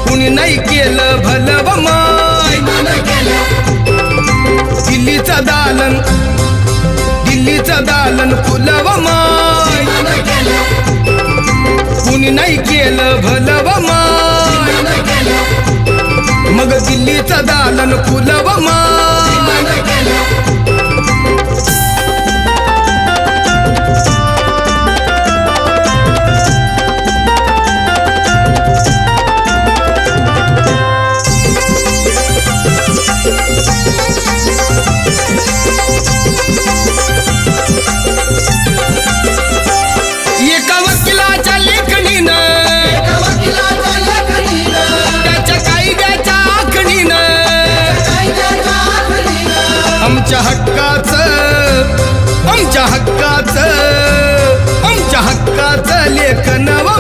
कुणी नाही केलं भलं व माय दिल्लीचा दालन फुलं व माय कुणी नाही केलं भलं व माय मग दिल्लीचा दालन फुलं व माय